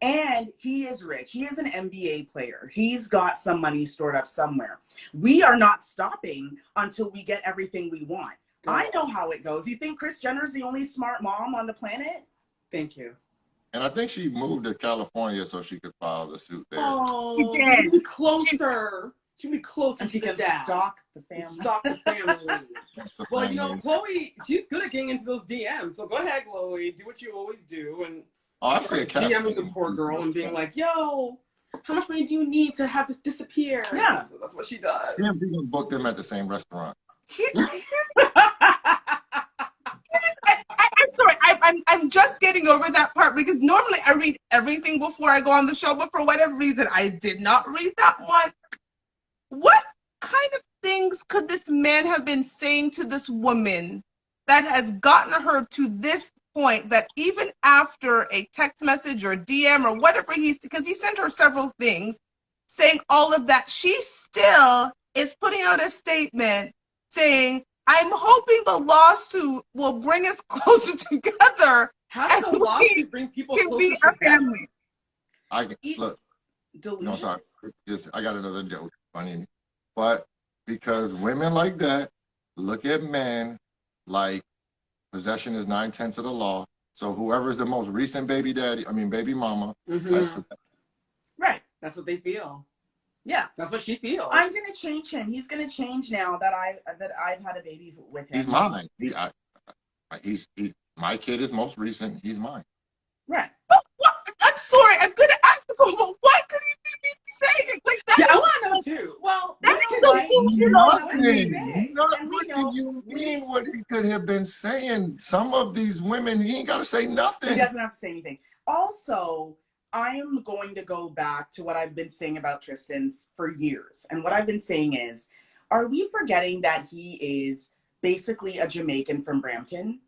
And he is rich. He is an NBA player. He's got some money stored up somewhere. We are not stopping until we get everything we want. I know how it goes. You think Kris Jenner's the only smart mom on the planet? Thank you. And I think she moved to California so she could file the suit there. Oh, she be closer. She be closer to can the dad. stalk the family. Stalk the family. Well, you know, Chloe, she's good at getting into those DMs. So go ahead, Chloe. Do what you always do. And I see a cat. DMing the poor girl and being like, yo, how much money do you need to have this disappear? Yeah. That's what she does. Yeah, we can book them at the same restaurant. I'm sorry, I'm just getting over that part because normally I read everything before I go on the show, but for whatever reason, I did not read that one. What kind of things could this man have been saying to this woman that has gotten her to this point that even after a text message or DM or whatever because he sent her several things saying all of that, she still is putting out a statement saying, I'm hoping the lawsuit will bring us closer together. How does a lawsuit bring people closer together? Family. I can look. Delusion. No, sorry. I got another joke. Funny, but because women like that look at men like possession is 9/10 of the law. So whoever is the most recent baby mama. Mm-hmm. Right. That's what they feel. Yeah, that's what she feels. I'm gonna change him. He's gonna change now that I've had a baby with him. He's mine. He's my kid is most recent. He's mine. Right. What? I'm sorry. I'm gonna ask the question. What could he be saying? Like that? Yeah, I want to know too. Well, That's you the know what? thing, Here's know? what we Nothing. say. And we What do know you mean? What he could have been saying? Some of these women, he ain't got to say he nothing. doesn't have to say anything. Also, I am going to go back to what I've been saying about Tristan's for years. And what I've been saying is, are we forgetting that he is basically a Jamaican from Brampton?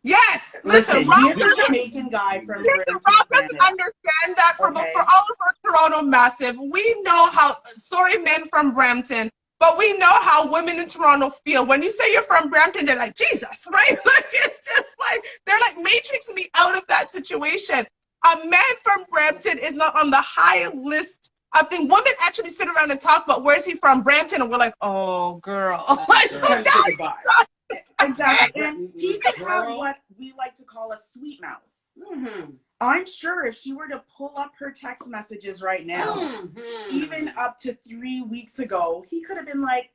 Yes. Listen, Listen, Rob he is a Jamaican guy from Brampton, Rob doesn't Canada. understand that for, Okay. for all of our Toronto massive. We know how, sorry, men from Brampton, but we know how women in Toronto feel. When you say you're from Brampton, they're like, Jesus, right? Like, it's just like, they're like matrixing me out of that situation. A man from Brampton is not on the high list of things. Women actually sit around and talk about where's he from, Brampton, and we're like, oh, girl. Like, so Time to say goodbye. Exactly. And he could have Girl. what we like to call a sweet mouth. Mm-hmm. I'm sure if she were to pull up her text messages right now, Mm-hmm. even up to 3 weeks ago, he could have been like,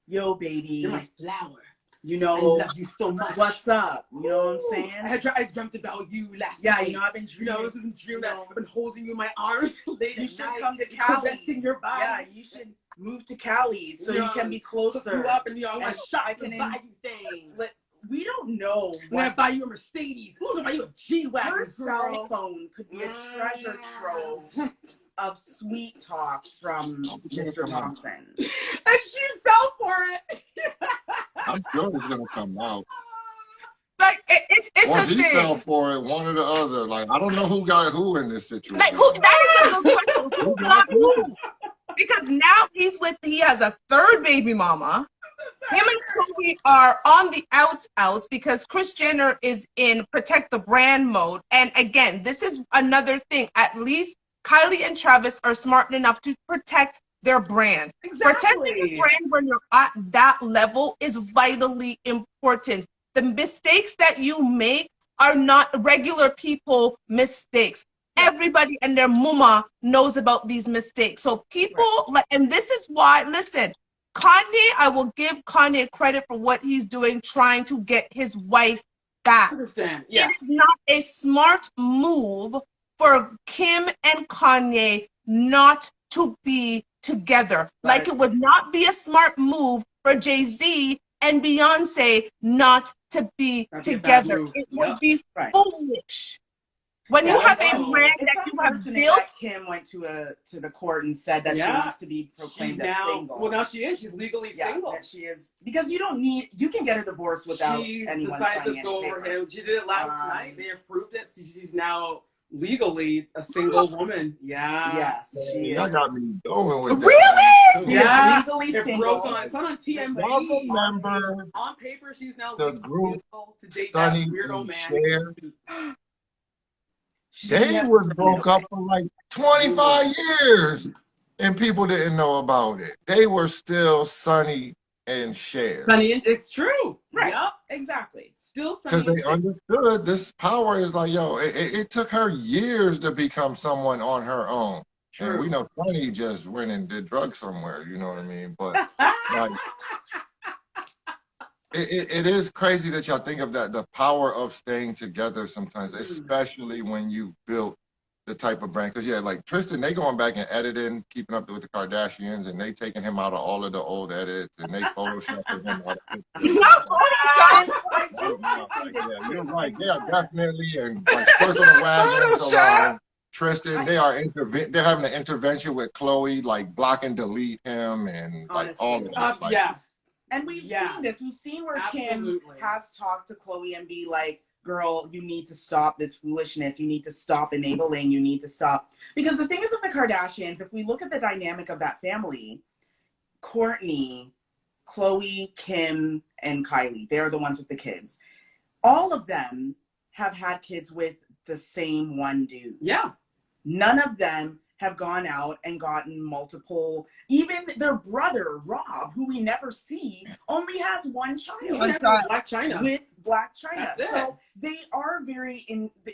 yo, baby, You're my flower. you I know, love you so much. what's up? You know what I'm saying? I dreamt about you last Yeah, night. you know, I've been You dreaming. know, this is a dream you that know, I've been holding you in my arms late you at should night, come to Cali. caressing your body. Yeah, you should move to Cali so You you know, can be Hook closer. you up and I And shop I and can buy you things. But we don't know I'm gonna what buy you a Mercedes. I'm gonna buy you a G-Wagon, her girl. cell phone could be a treasure trove of sweet talk from Mr. Thompson. And she fell for it. I'm sure it's gonna come out. Like, it's Or a he thing. fell for it, one or the other. Like, I don't know who got who in this situation. Like, who, that is a good question. Who got who? Because now he has a third baby mama. Him and Chloe are on the outs because Kris Jenner is in protect the brand mode. And again, this is another thing. At least Kylie and Travis are smart enough to protect their brand. Protecting the brand when you're at that level is vitally important. The mistakes that you make are not regular people mistakes. Everybody and their mama knows about these mistakes. So people like, and this is why, listen, Kanye, I will give Kanye credit for what he's doing, trying to get his wife back. Understand? Yeah. It's not a smart move for Kim and Kanye not to be together. Like it would not be a smart move for Jay-Z and Beyonce not to be together. It would be foolish. When you have a brand that you have built, that Kim went to the court and said that she wants to be proclaimed as single. Well, now she is. She's legally single. That she is, because you don't need. You can get a divorce without anyone decided signing to go any over paper. him. She did it last night. They approved it. So she's now legally a single woman. Yeah. Yes, she is. Y'all got me going with that. Really? Yeah, legally it single. Broke on. It's not on TMZ. Remember on paper, she's now the legally group to date Sonny that weirdo man. They was broke up for like 25 years, and people didn't know about it. They were still Sonny and Cher. Sonny, it's true. Right. Yep. Exactly. Still Sonny. Because they understood this power is like, yo, it took her years to become someone on her own. True. And we know Sonny just went and did drugs somewhere, you know what I mean? But like, it is crazy that y'all think of that, the power of staying together sometimes, especially when you've built the type of brand. Because, yeah, like Tristan, they going back and editing, keeping up with the Kardashians, and they taking him out of all of the old edits, and they photoshopping him out of Yeah, you're right. They are definitely and like circle the wagons around Tristan. They are they're having an intervention with Chloe, like block and delete him and like all of that. Like, yes. And we've seen this. We've seen where Kim has talked to Chloe and be like, girl, you need to stop this foolishness. You need to stop enabling. You need to stop. Because the thing is with the Kardashians, if we look at the dynamic of that family, Kourtney, Chloe, Kim, and Kylie, they're the ones with the kids. All of them have had kids with the same one dude. Yeah. None of them have gone out and gotten multiple. Even their brother, Rob, who we never see, only has one child. With Black China. With Black China. That's so they are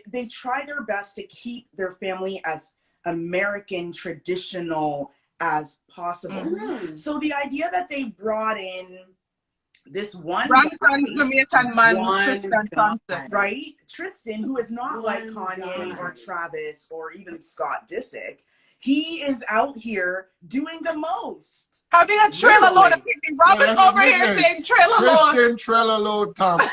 they try their best to keep their family as American traditional as possible. Mm-hmm. So the idea that they brought in this one Grandson, guy, Jamaican man, One Tristan guy. Thompson. right? Tristan, who is not One like Kanye guy. or Travis or even Scott Disick, he is out here doing the most. Having a trailer load of Literally. people. Robert's over here saying trailer load. Tristan Trello Thompson.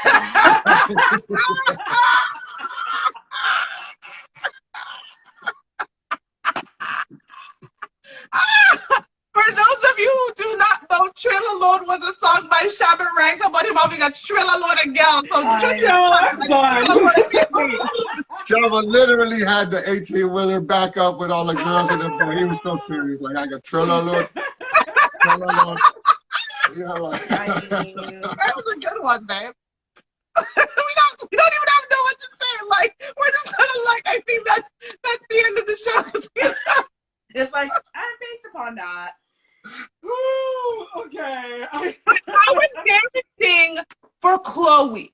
For those of you who do not know, Trailer Load was a song by Shabba Ranks about him having a trailer load of gals. So I'm done. Shabba literally had the 18-wheeler back up with all the girls in it. He was so serious. Like, I got Trello load. Yeah, like. I mean, that was a good one, babe. we don't even have to know what to say. Like, we're just gonna like. I think that's the end of the show. it's like, and based upon that, Ooh, okay. I was everything for Chloe.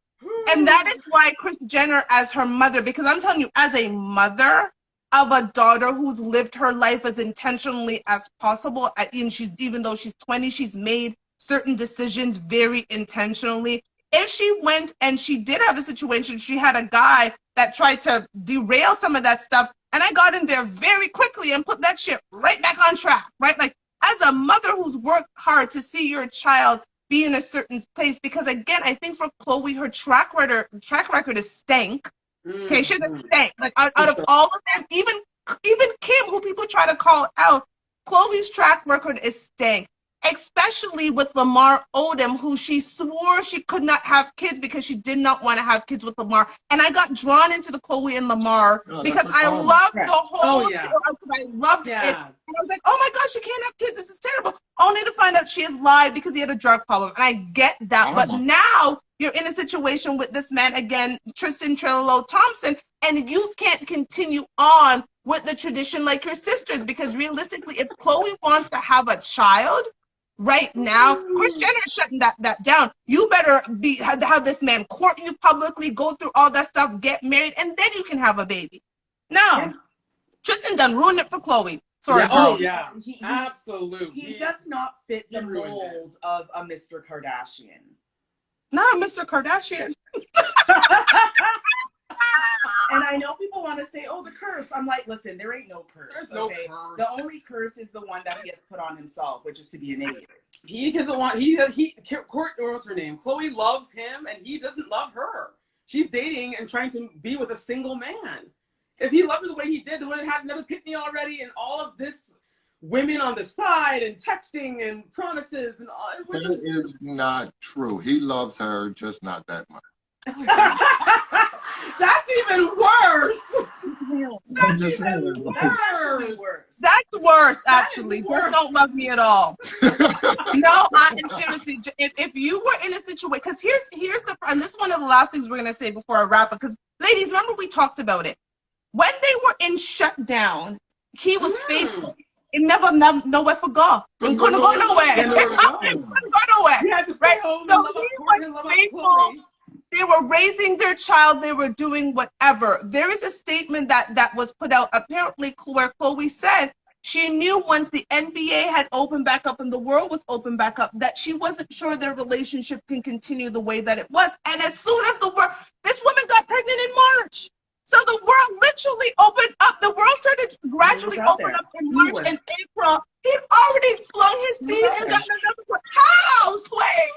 And that is why Kris Jenner as her mother, because I'm telling you, as a mother of a daughter who's lived her life as intentionally as possible, even though she's 20, she's made certain decisions very intentionally. If she went and she did have a situation, she had a guy that tried to derail some of that stuff, and I got in there very quickly and put that shit right back on track, right? Like, as a mother who's worked hard to see your child be in a certain place, because again, I think for Chloe, her track record is stank. Okay, she doesn't stank. Like out of all of them, even Kim, who people try to call out, Chloe's track record is stank. Especially with Lamar Odom, who she swore she could not have kids because she did not want to have kids with Lamar. And I got drawn into the Chloe and Lamar because I loved the whole yeah. I loved it. Yeah. And I was like, oh my gosh, you can't have kids. This is terrible. Only to find out she has lied because he had a drug problem. And I get that. But now you're in a situation with this man again, Tristan Trello Thompson, and you can't continue on with the tradition like your sisters, because realistically, if Chloe wants to have a child, right now, Kris Jenner is shutting that down. You better have this man court you publicly, go through all that stuff, get married, and then you can have a baby. No, Tristan done ruined it for Chloe. Sorry, yeah. Oh yeah, absolutely. He does not fit the mold of a Mr. Kardashian. Not Mr. Kardashian. And I know people want to say, oh, the curse. I'm like, listen, there ain't no curse. There's no curse. The only curse is the one that he has put on himself, which is to be an idiot. He doesn't want, what's her name? Chloe loves him and he doesn't love her. She's dating and trying to be with a single man. If he loved her the way he did, they would have had another pick me already, and all of this women on the side and texting and promises and all. That is not true. He loves her, just not that much. That's even worse. That's worse. That's worse, actually. Just don't love me at all. No, seriously, if you were in a situation, because here's the, and this is one of the last things we're gonna say before I wrap up. Because ladies, remember we talked about it when they were in shutdown. He was faithful. He never nowhere for go. He couldn't go nowhere. He couldn't go nowhere. You had to stay home. So he was faithful. They were raising their child. They were doing whatever. There is a statement that was put out, apparently, where Chloe said she knew once the NBA had opened back up and the world was opened back up, that she wasn't sure their relationship can continue the way that it was. And as soon as this woman got pregnant in March. So the world literally opened up. The world started to gradually open up in March and April. He's already flung his seed and got another one. How, Sway?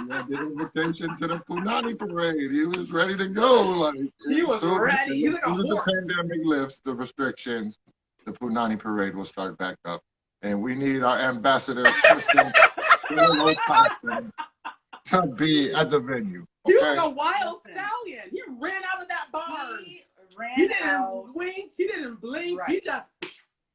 He had the invitation to the Punani parade. He was ready to go. Like he was ready. He's like a horse. The pandemic lifts the restrictions, the Punani parade will start back up, and we need our ambassador Tristan Thompson to be at the venue. He was a wild stallion. He ran out of that barn. He didn't wink. He didn't blink. Right.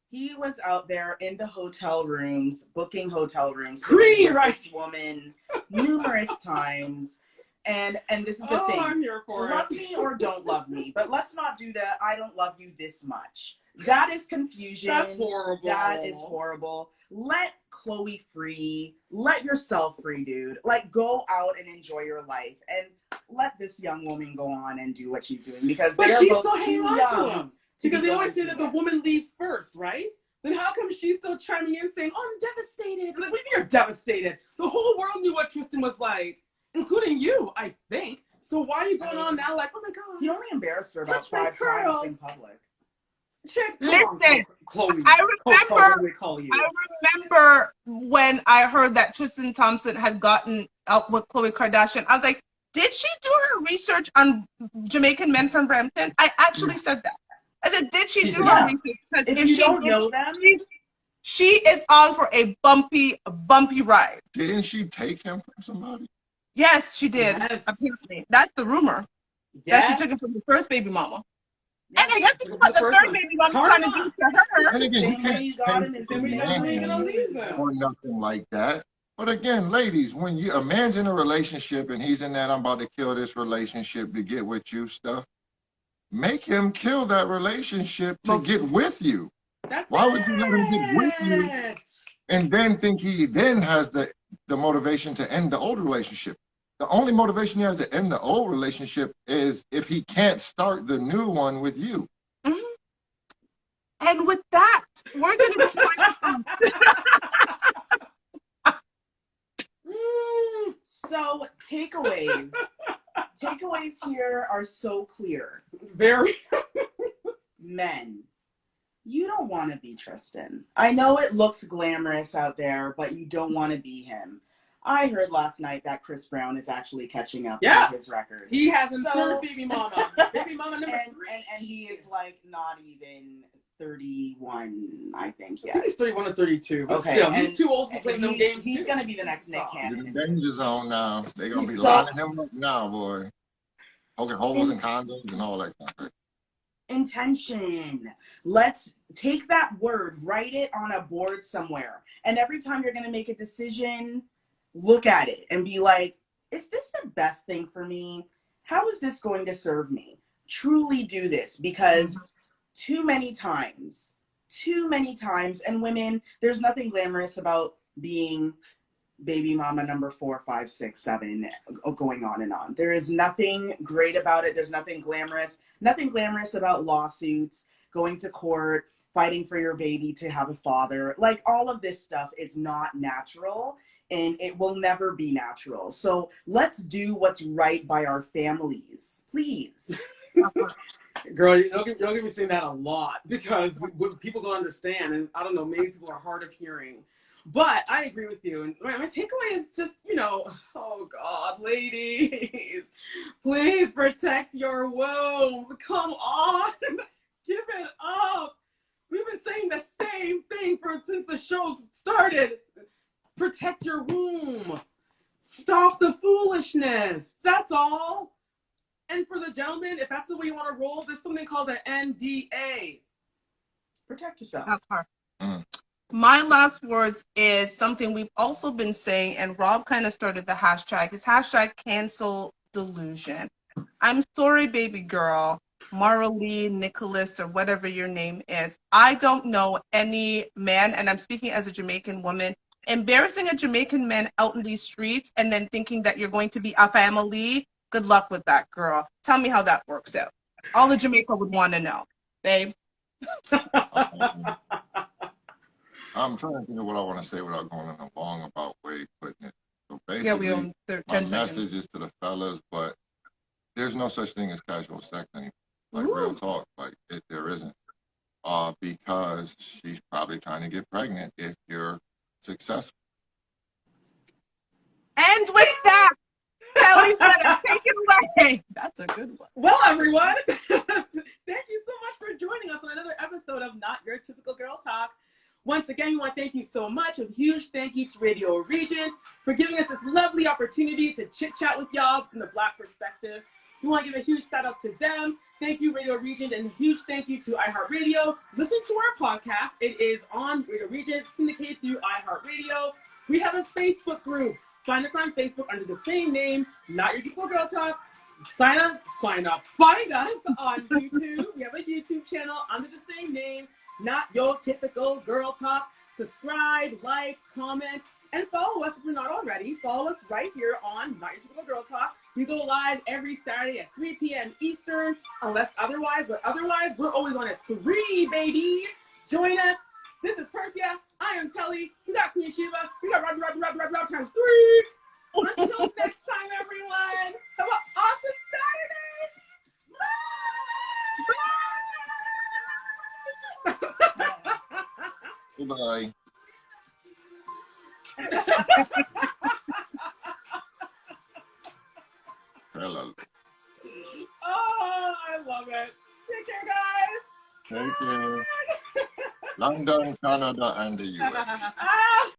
He was out there in the hotel rooms, booking hotel rooms with this woman numerous times. And this is the thing. I'm here for love me or don't love me. But let's not do that. I don't love you this much. That is confusion. That's horrible. That is horrible. Let Chloe free. Let yourself free, dude. Like, go out and enjoy your life. And let this young woman go on and do what she's doing. Because they're she's both still hanging on to him. Because they always say that the woman leaves first, right? Then how come she's still chiming in saying, oh, I'm devastated? Like, what do you mean you're devastated? The whole world knew Tristan was like, including you, I think. So why are you going on now like, oh my God. He only embarrassed her about Touch my 5 times curls. in public. Chick, come on, Listen, Chloe. I Chloe, remember, what do we call you? I remember when I heard that Tristan Thompson had gotten out with Khloe Kardashian. I was like, did she do her research on Jamaican men from Brampton? I actually said that. I said, did she do her research? Because If if you she don't did, know them, she is on for a bumpy ride. Didn't she take him from somebody? Yes, she did. Yes. Apparently, that's the rumor that she took him from the first baby mama. And I guess this is what the third baby mama trying to do to her. And again, you same way can't you got him take is a the same man way you reason. got him. or nothing like that. But again, ladies, when a man's in a relationship and he's in that I'm about to kill this relationship to get with you stuff, make him kill that relationship to get with you. That's Why would you let him get with you and then think he then has the motivation to end the old relationship? The only motivation he has to end the old relationship is if he can't start the new one with you. Mm-hmm. And with that, we're going to be So takeaways. Takeaways here are so clear. Very. Men, you don't want to be Tristan. I know it looks glamorous out there, but you don't want to be him. I heard last night that Chris Brown is actually catching up to his record. He has a third baby mama. Baby mama number 3. And he is like not even 31, I think. I Yeah, think he's 31 or 32. But okay, still, he's too old to play no games. He's going to be the next Nick Cannon. In the danger zone now. They're going to be lining him up now, boy. Poking holes in condoms and all that kind of thing. Intention. Let's take that word, write it on a board somewhere. And every time you're going to make a decision, look at it and be like, is this the best thing for me? How is this going to serve me? Truly do this, because too many times, and women, there's nothing glamorous about being baby mama number 4, 5, 6, 7, going on and on. There is nothing great about it. There's nothing glamorous about lawsuits, going to court, fighting for your baby to have a father. Like, all of this stuff is not natural, and it will never be natural. So let's do what's right by our families, please. Girl, you'll get me saying that a lot, because people don't understand, and I don't know, maybe people are hard of hearing. But I agree with you. And my takeaway is just, oh God, ladies, please protect your womb. Come on, give it up. We've been saying the same thing since the show started. Protect your womb. Stop the foolishness. That's all. And for the gentlemen, if that's the way you want to roll, there's something called an NDA. Protect yourself. That's hard. My last words is something we've also been saying, and Rob kind of started the hashtag. It's hashtag cancel delusion. I'm sorry, baby girl, Marley, Nicholas, or whatever your name is. I don't know any man, and I'm speaking as a Jamaican woman, embarrassing a Jamaican man out in these streets and then thinking that you're going to be a family. Good luck with that, girl. Tell me how that works out. All of Jamaica would want to know, babe. I'm trying to think of what I want to say without going in a long about way of putting it. So basically, Yeah, we own 10 my seconds. message is to the fellas, but there's no such thing as casual sex anymore. Like, real talk, like there isn't. Because she's probably trying to get pregnant if you're successful. And with that, Telly, take it away. That's a good one. Well, everyone, thank you so much for joining us on another episode of Not Your Typical Girl Talk. Once again, we want to thank you so much. A huge thank you to Radio Regent for giving us this lovely opportunity to chit-chat with y'all from the Black perspective. We want to give a huge shout out to them. Thank you, Radio Regent, and a huge thank you to iHeartRadio. Listen to our podcast. It is on Radio Regent, syndicated through iHeartRadio. We have a Facebook group. Find us on Facebook under the same name, Not Your Typical Girl Talk. Sign up. Find us on YouTube. We have a YouTube channel under the same name, Not Your Typical Girl Talk. Subscribe, like, comment, and follow us if you're not already. Follow us right here on Not Your Typical Girl Talk. We go live every Saturday at 3 p.m. Eastern, unless otherwise. But otherwise, we're always on at 3, baby. Join us. This is Persia. I am Telly. We got Queen Shiva. We got Rob times 3. Hello. Oh, I love it. Take care, guys. Thank you. London, Canada, and the US. Ah!